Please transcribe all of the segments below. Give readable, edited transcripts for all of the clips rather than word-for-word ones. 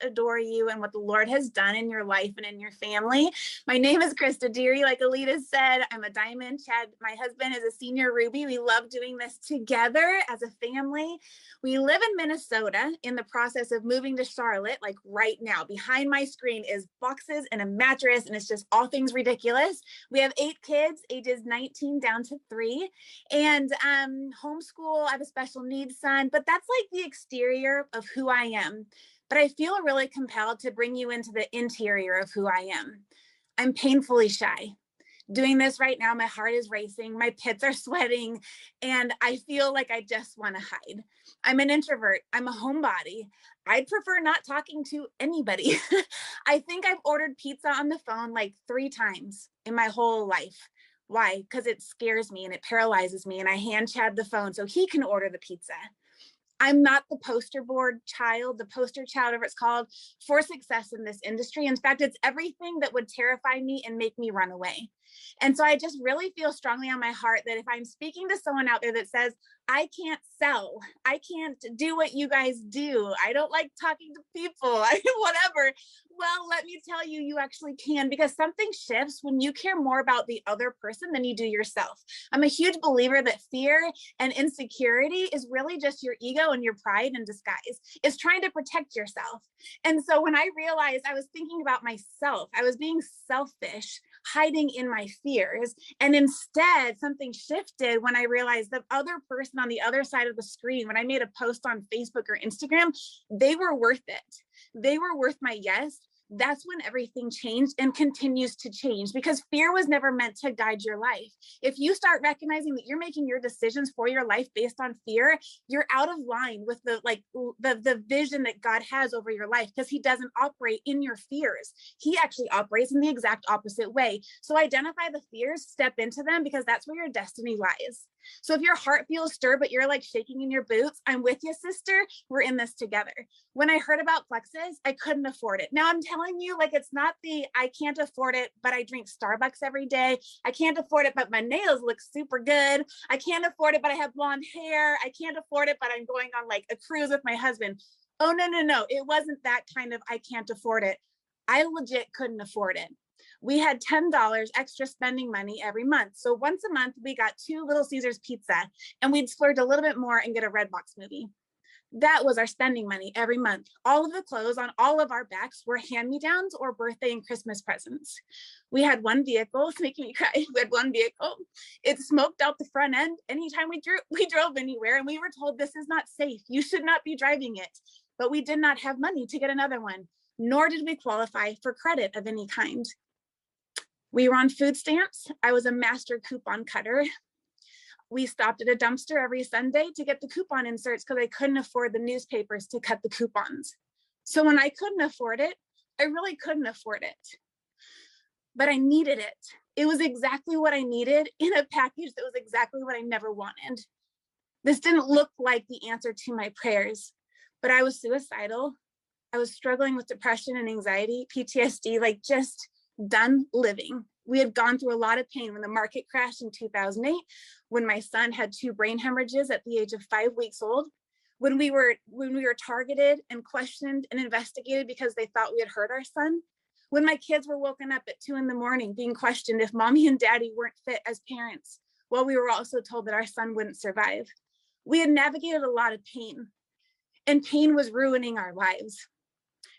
adore you and what the Lord has done in your life and in your family. My name is Krista Deary. Like Alita said, I'm a diamond. Chad, my husband, is a senior ruby. We love doing this together as a family. We live in Minnesota, in the process of moving to Charlotte, like right now. Behind my screen is boxes and a mattress, and it's just all things ridiculous. We have 8 kids, ages 19 down to 3, and homeschool. I have a special needs son, but that's like the exterior of who I am. But I feel really compelled to bring you into the interior of who I am. I'm painfully shy. Doing this right now, my heart is racing, my pits are sweating, and I feel like I just want to hide. I'm an introvert. I'm a homebody. I'd prefer not talking to anybody. I think I've ordered pizza on the phone like 3 times in my whole life. Why? Because it scares me and it paralyzes me, and I hand Chad the phone so he can order the pizza. I'm not the poster board child, the poster child, whatever it's called, for success in this industry. In fact, it's everything that would terrify me and make me run away. And so I just really feel strongly on my heart that if I'm speaking to someone out there that says, I can't sell, I can't do what you guys do, I don't like talking to people, whatever. Well, let me tell you, you actually can, because something shifts when you care more about the other person than you do yourself. I'm a huge believer that fear and insecurity is really just your ego and your pride in disguise. It's trying to protect yourself. And so when I realized I was thinking about myself, I was being selfish, hiding in my fears. And instead, something shifted when I realized the other person on the other side of the screen, when I made a post on Facebook or Instagram, they were worth it. They were worth my yes. That's when everything changed and continues to change, because fear was never meant to guide your life. If you start recognizing that you're making your decisions for your life based on fear, you're out of line with the vision that God has over your life, because he doesn't operate in your fears. He actually operates in the exact opposite way. So identify the fears, step into them, because that's where your destiny lies. So if your heart feels stirred, but you're like shaking in your boots, I'm with you, sister. We're in this together. When I heard about Plexus, I couldn't afford it. Now I'm telling you, like, it's not the, I can't afford it, but I drink Starbucks every day. I can't afford it, but my nails look super good. I can't afford it, but I have blonde hair. I can't afford it, but I'm going on like a cruise with my husband. Oh, no. It wasn't that kind of, I can't afford it. I legit couldn't afford it. We had $10 extra spending money every month. So once a month, we got 2 Little Caesars pizza, and we'd splurge a little bit more and get a Redbox movie. That was our spending money every month. All of the clothes on all of our backs were hand-me-downs or birthday and Christmas presents. We had one vehicle. It's making me cry. We had one vehicle. It smoked out the front end. Anytime we drove anywhere, and we were told this is not safe. You should not be driving it. But we did not have money to get another one, nor did we qualify for credit of any kind. We were on food stamps. I was a master coupon cutter. We stopped at a dumpster every Sunday to get the coupon inserts because I couldn't afford the newspapers to cut the coupons. So when I couldn't afford it, I really couldn't afford it. But I needed it. It was exactly what I needed in a package that was exactly what I never wanted. This didn't look like the answer to my prayers, but I was suicidal. I was struggling with depression and anxiety, PTSD, like just done living. We had gone through a lot of pain when the market crashed in 2008, when my son had 2 brain hemorrhages at the age of 5 weeks old, when we were targeted and questioned and investigated because they thought we had hurt our son, when my kids were woken up at 2 a.m. being questioned if mommy and daddy weren't fit as parents, while we were also told that our son wouldn't survive. We had navigated a lot of pain, and pain was ruining our lives,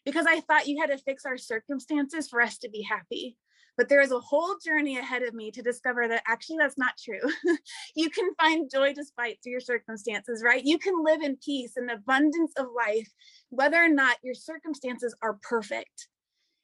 because I thought you had to fix our circumstances for us to be happy. But there is a whole journey ahead of me to discover that actually that's not true. You can find joy despite your circumstances, right? You can live in peace and abundance of life, whether or not your circumstances are perfect.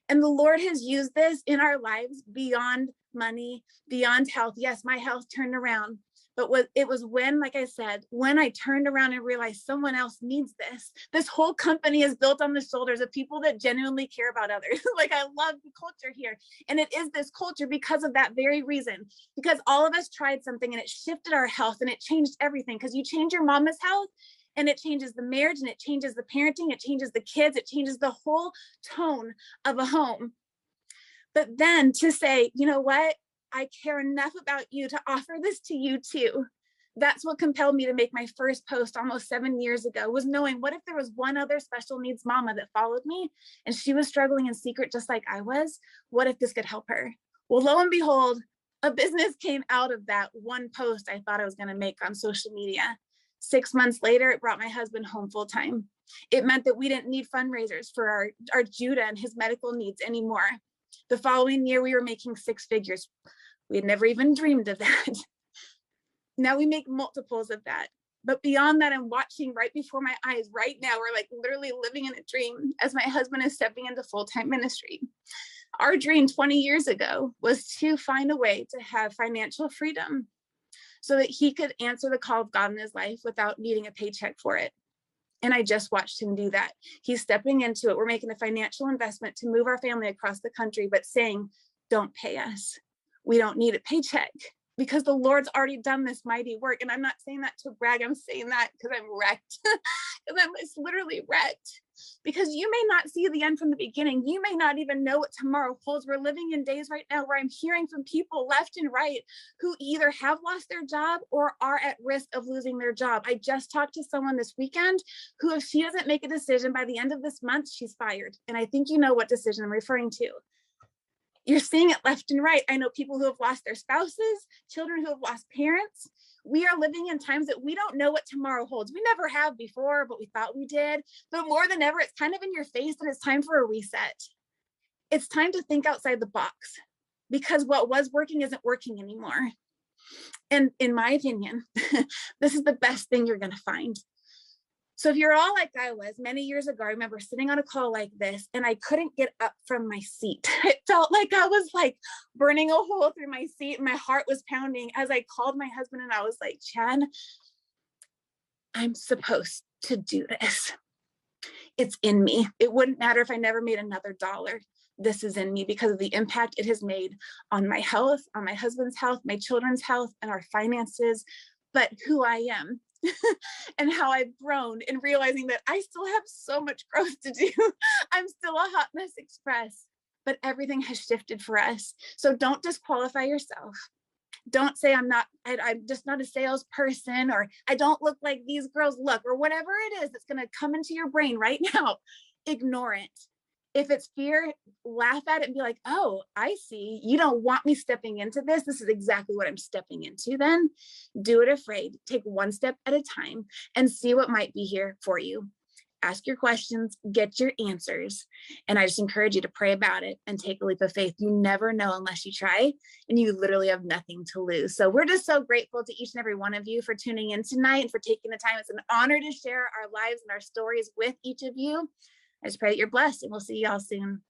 And the Lord has used this in our lives beyond money, beyond health. Yes, my health turned around. But it was when, like I said, when I turned around and realized someone else needs this. This whole company is built on the shoulders of people that genuinely care about others. Like, I love the culture here. And it is this culture because of that very reason. Because all of us tried something and it shifted our health and it changed everything. Because you change your mama's health and it changes the marriage and it changes the parenting, it changes the kids, it changes the whole tone of a home. But then to say, you know what? I care enough about you to offer this to you too. That's what compelled me to make my first post almost 7 years ago, was knowing, what if there was one other special needs mama that followed me and she was struggling in secret just like I was? What if this could help her? Well, lo and behold, a business came out of that one post I thought I was going to make on social media. 6 months later, it brought my husband home full time. It meant that we didn't need fundraisers for our Judah and his medical needs anymore. The following year, we were making 6 figures. We had never even dreamed of that. Now we make multiples of that. But beyond that, I'm watching right before my eyes right now. We're like literally living in a dream as my husband is stepping into full-time ministry. Our dream 20 years ago was to find a way to have financial freedom so that he could answer the call of God in his life without needing a paycheck for it. And I just watched him do that. He's stepping into it. We're making a financial investment to move our family across the country, but saying, don't pay us. We don't need a paycheck, because the Lord's already done this mighty work. And I'm not saying that to brag. I'm saying that because I'm wrecked. Because I'm literally wrecked. Because you may not see the end from the beginning. You may not even know what tomorrow holds. We're living in days right now where I'm hearing from people left and right who either have lost their job or are at risk of losing their job. I just talked to someone this weekend who, if she doesn't make a decision by the end of this month, she's fired. And I think you know what decision I'm referring to. You're seeing it left and right. I know people who have lost their spouses, children who have lost parents. We are living in times that we don't know what tomorrow holds. We never have before, but we thought we did. But more than ever, it's kind of in your face, and it's time for a reset. It's time to think outside the box, because what was working isn't working anymore. And in my opinion, this is the best thing you're going to find. So if you're all like I was many years ago, I remember sitting on a call like this and I couldn't get up from my seat. It felt like I was like burning a hole through my seat and my heart was pounding as I called my husband and I was like, Chad, I'm supposed to do this. It's in me. It wouldn't matter if I never made another dollar. This is in me because of the impact it has made on my health, on my husband's health, my children's health, and our finances, but who I am. And how I've grown in realizing that I still have so much growth to do. I'm still a hot mess express, but everything has shifted for us. So don't disqualify yourself. Don't say I'm just not a salesperson, or I don't look like these girls look, or whatever it is that's going to come into your brain right now. Ignore it. If it's fear, laugh at it and be like, oh, I see. You don't want me stepping into this. This is exactly what I'm stepping into then. Do it afraid. Take one step at a time and see what might be here for you. Ask your questions, get your answers. And I just encourage you to pray about it and take a leap of faith. You never know unless you try, and you literally have nothing to lose. So we're just so grateful to each and every one of you for tuning in tonight and for taking the time. It's an honor to share our lives and our stories with each of you. I just pray that you're blessed, and we'll see y'all soon.